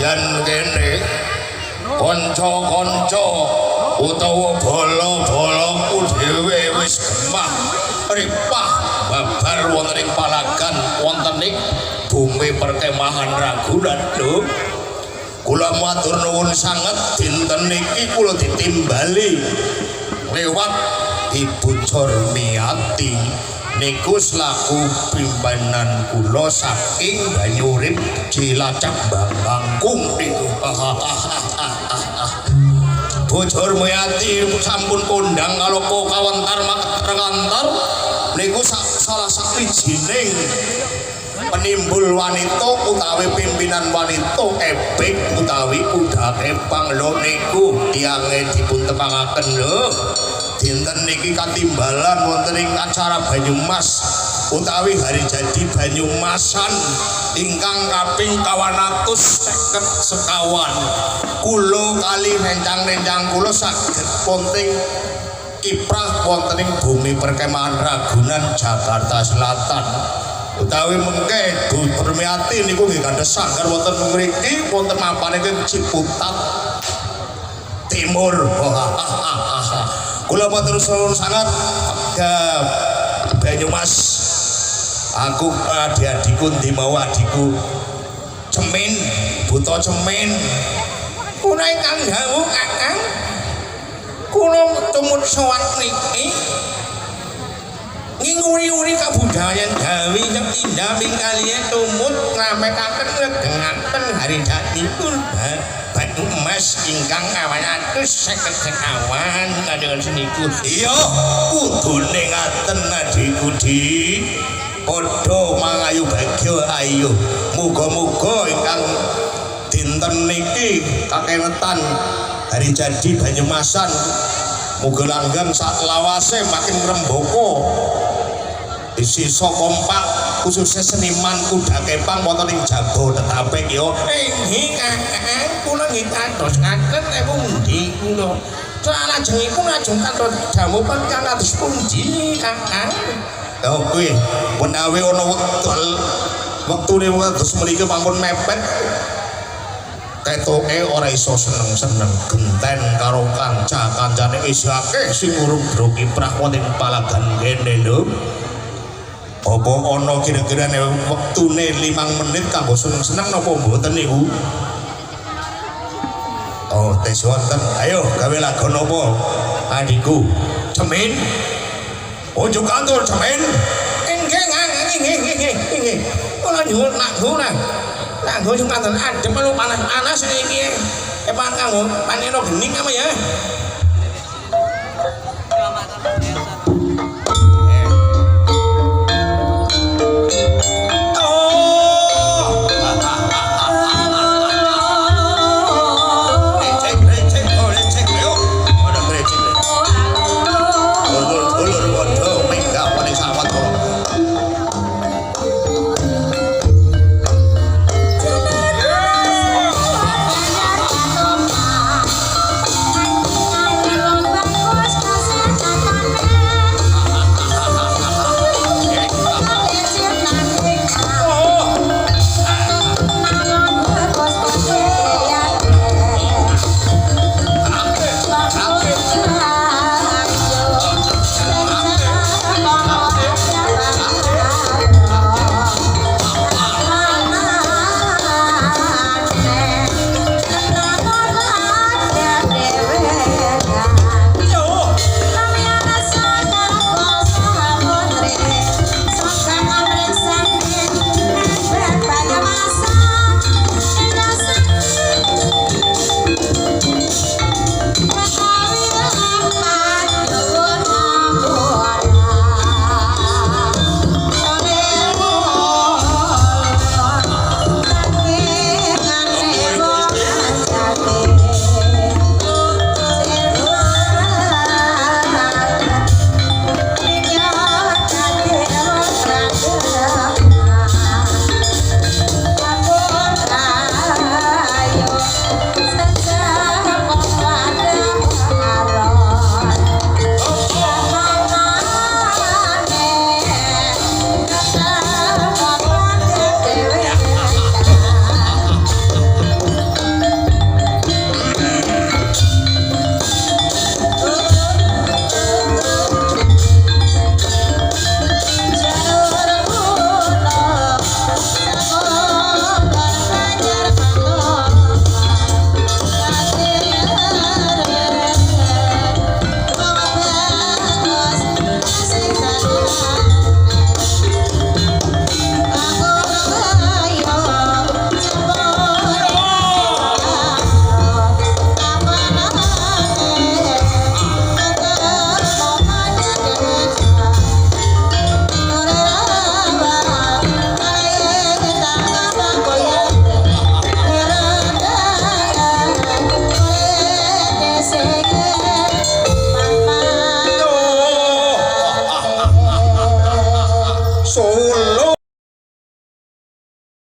palagan kene kanca-kanca utawa bala-balaku dhewe wis gemah ripah babar wonten ing palagan wonten ing bumi perkemahan Ragunan lho. Kula matur nuwun sanget dinten niki kula ditimbali lewat Ibu Cormiati niku selaku pimpinan kula saking Banyurip Cilacap Bangkung niku. Bu Cormiati sampun kondang kaloka kawentar makantar niku salah sawijining penimbul wanita utawi pimpinan wanita ebek utawi kuda kepang lho niku tiange dipun tepangaken lho. Dinten niki katimbalan wonten ing acara Banyumas utawi hari jadi Banyumasan ingkang kaping 250 sekawan. Kula kali rencang-rencang kula saged ponting kiprah wonten ing bumi perkemahan Ragunan Jakarta Selatan. Utawi mengke Bu Permiati niku nggih kanthi sanggar wonten mriki wonten mampane ing Ciputat Timur. Kula matur suwun sangat ke Banyumas. Aku adik-adikku ndi mau adikku Cemin, Buta Cemin. Kula ingkang dawuh Kakang. Kula tumut sowan niki nguri-uri kabudayan Jawi yang indah kalian tumut ngramekaken ngedengaken hari dadipun Banyumas ingkang kawan 150 sekawan kados niku. Iya, kudune ngaten adikku di padha mangayu bagya ayo. Muga-muga ingkang dinten niki kakenetan hari jadi Banyumasan muga langgeng sak lawase makin ngrembaka. Sisa kompak khususnya seniman kuda kepang wonten ing Jabodetabek ya. Inggih Kakang, kula nggih kandosaken pundi kula. Salajengipun lajeng kantos damupan kang kados pundi Kakang? Ya kuwi menawi ana wektune kados mriki pampun mepet ketoke ora iso seneng-seneng genten karo kanca-kancane isih akeh sing urung bro kiprah wonten palagan kene lho. Apa ana kira-kira wektune 5 menit kanggo seneng-seneng napa mboten niku? Oh, tes wonten. Ayo gawe lagu napa? Adikku, Cemin. Ojo kantor Cemin. Nggih. Kula nyuwun lagu nah. Lagu sing kanten adem lu panas-panas iki. Epang kanggo paneno gening apa ya?